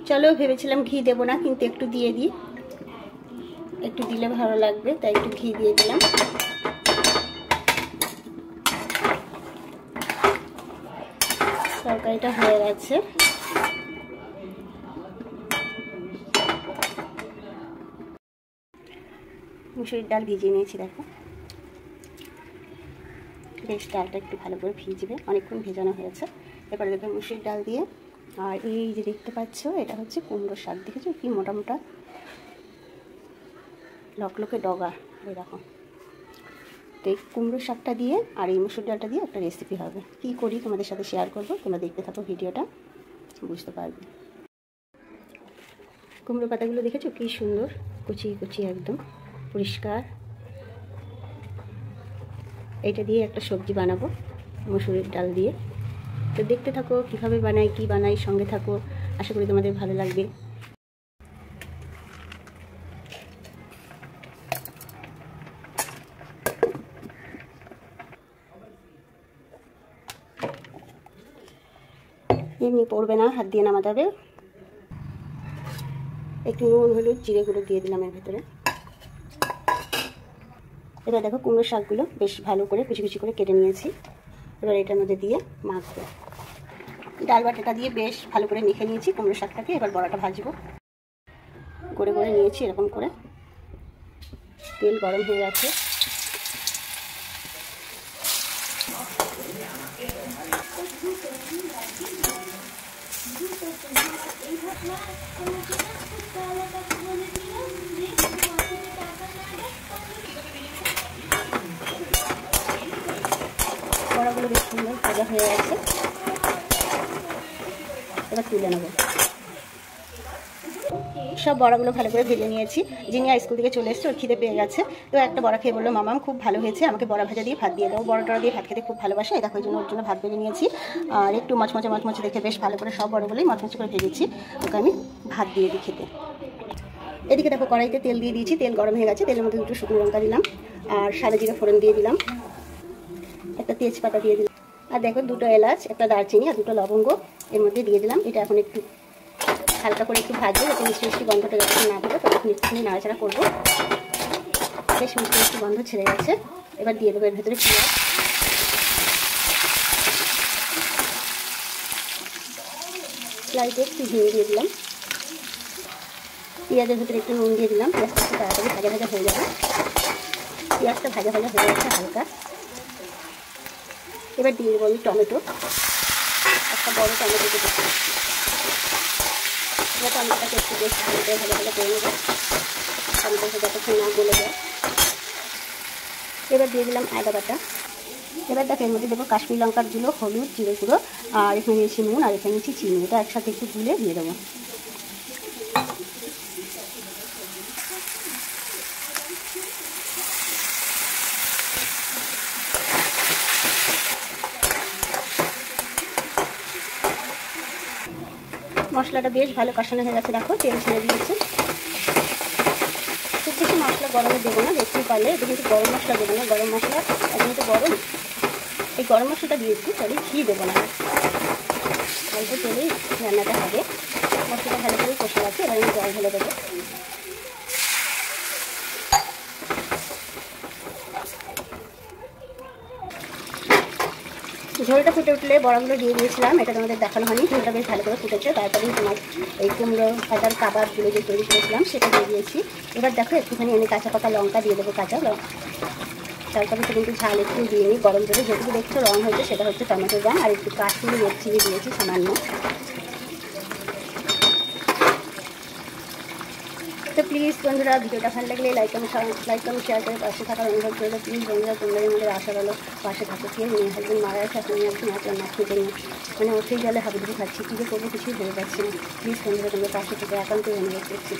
চলো ভেবেছিলাম ঘি দেবো না, কিন্তু একটু দিয়ে দিই, একটু দিলে ভালো লাগবে, তাই একটু ঘি দিয়ে দিলাম। তরকারিটা হয়ে গেছে। মুসুরির ডাল ভিজিয়ে নিয়েছি, দেখো বেশ ডালটা একটু ভালো করে ভিজবে, অনেকক্ষণ ভেজানো হয়েছে। এবারে দেখো মুসুরির ডাল দিয়ে, আর এই যে দেখতে পাচ্ছ এটা হচ্ছে কুমড়োর শাক, দেখেছো কি মোটা মোটা লকলকে ডগা, এরকম। তো এই কুমড়োর শাকটা দিয়ে আর এই মুসুর ডালটা দিয়ে একটা রেসিপি হবে, কি করি তোমাদের সাথে শেয়ার করবো, তোমরা দেখতে থাকো ভিডিওটা, বুঝতে পারবে। কুমড়ো পাতাগুলো দেখেছো কি সুন্দর কুচিয়ে কুচিয়ে, একদম পরিষ্কার। এইটা দিয়ে একটা সবজি বানাবো মুসুরির ডাল দিয়ে, তো দেখতে থাকো কীভাবে বানাই, কি বানাই, সঙ্গে থাকো, আশা করি তোমাদের ভালো লাগবে। এমনি পড়বে না, হাত দিয়ে নামাতে হবে। একটু নুন হলুদ জিরে গুঁড়ো দিয়ে দিলাম এর ভেতরে। এবার দেখো কুমড়োর শাকগুলো বেশ ভালো করে কুচি কুচি করে কেটে নিয়েছি, এবার এটার মধ্যে দিয়ে মাখবো। ডাল বাটাটা দিয়ে বেশ ভালো করে মেখে নিয়েছি কুমড়ো শাকটাকে, এবার বড়াটা ভাজবো। গড়ে গড়ে নিয়েছি এরকম করে, তেল গরম হয়ে গেছে। বড়াগুলো বেশ সুন্দর ভাজা হয়ে গেছে, এবার তুলে নেব। সব বড়াগুলো ভালো করে ভেজে নিয়েছি। জিনিয়া স্কুল থেকে চলে এসছে, ওর খিদে পেয়ে গেছে, তো একটা বড়া খেয়ে বললো মামাম খুব ভালো হয়েছে, আমাকে বড়া ভাজা দিয়ে ভাত দিয়ে দাও। বড়া টড়া দিয়ে ভাত খেতে খুব ভালোবাসে, দেখো ওই জন্য ওর জন্য ভাত বেড়ে নিয়েছি। আর একটু মচমচে দেখে বেশ ভালো করে সব বড়গুলোই মচমচে করে ভেজেছি, ওকে আমি ভাত দিয়ে দিই খেতে। এদিকে দেখো কড়াইতে তেল দিয়ে দিয়েছি, তেল গরম হয়ে গেছে, তেলের মধ্যে দুটো শুকনো লঙ্কা দিলাম, আর সাদা জিরা ফোড়ন দিয়ে দিলাম, একটা তেজপাতা দিয়ে দিলাম, আর দেখো দুটো এলাচ, একটা দারচিনি আর দুটো লবঙ্গ এর মধ্যে দিয়ে দিলাম। এটা এখন একটু হালকা করে একটু ভাজবো, যাতে মিষ্টি মিষ্টি গন্ধটা যখন না দেবো তখন একটুখানি নাড়াচাড়া করবো। বেশ মিষ্টি মিষ্টি গন্ধ ছেড়ে গেছে, এবার দিয়ে দেবো এর ভেতরে পেঁয়াজ। কড়াইতে একটু ঘি দিয়ে দিলাম, পেঁয়াজের ভেতরে একটু নুন দিয়ে দিলাম, পেঁয়াজটা একটু তাড়াতাড়ি ভাজা ভাজা হয়ে যাবে। পেঁয়াজটা ভাজা ভাজা হয়ে গেছে হালকা, এবার দিয়ে দেবো আমি টমেটো, একটা বড় টমেটো কেটে। এবার টমেটোটাকে একটু বেশ ভালো করে ভাজা ভাজা করে নেবো, টমেটোটা যতক্ষণ না গলে যায়। এবার দিয়ে দিলাম আদা বাটা। এবার দেখো এর মধ্যে দেবো কাশ্মীর লঙ্কার গুঁড়ো, হলুদ, জিরে গুঁড়ো, আর এখানে নিয়েছি নুন, আর এখানে নিয়েছি চিনি, এটা একসাথে একটু গুলে দিয়ে দেবো। মশলাটা বেশ ভালো কষানো হয়ে গেছে, দেখো তেল ছেড়ে দিয়েছে। খুব বেশি মশলা গরমে দেবো না, দেখতেই পারলে এটা কিন্তু গরম মশলা দেবো না, গরম মশলা এখন তো গরম, এই গরম মশলাটা দিয়েছি, তবে ঘি দেবো না, অল্প তেলেই রান্নাটা হবে। মশলাটা ভালো করে কষে গেছে, এবার আমি জল ঢেলে দেবো। ঝোলটা ফুটে উঠলে বড়াগুলো দিয়ে দিয়েছিলাম, এটা তোমাদের দেখানো হয়নি, ঝোলটা বেশ ভালো করে ফুটেছে। তারপরে তোমার এই কুমড়ো ভাজার কাবাবগুলো যে তৈরি করেছিলাম সেটা দিয়ে দিয়েছি। এবার দেখো একটুখানি আমি কাঁচা পাকা লঙ্কা দিয়ে দেবো, কাঁচা লঙ্কা। তরকারিতে কিন্তু ঝাল একটু দিয়ে নিই, গরম জলে যেটুকু দেখছো রং হয়েছে সেটা হচ্ছে টমেটো রং, আর একটু কাশ্মীরি রেড চিলি দিয়েছি সামান্য। তো প্লিজ বন্ধুরা ভিডিওটা ভালো লাগলে লাইক কমেন্ট শেয়ার করে পাশে থাকার অনুরোধ করলে। প্লিজ বন্ধুরা তোমরা আমাদের আশা বলো পাশে থাকো। কেউ নিয়ে হাজবেন্ড মারা আছে, এখন আমি একদিন আসলাম না খেতে নিয়ে, মানে ওঠেই গেলে হাবুডুবু খাচ্ছি, কী যে করবো কিছুই ভেবে পাচ্ছি না। প্লিজ বন্ধুরা তোমরা পাশে থেকে একান্তই অনুরোধ করছি।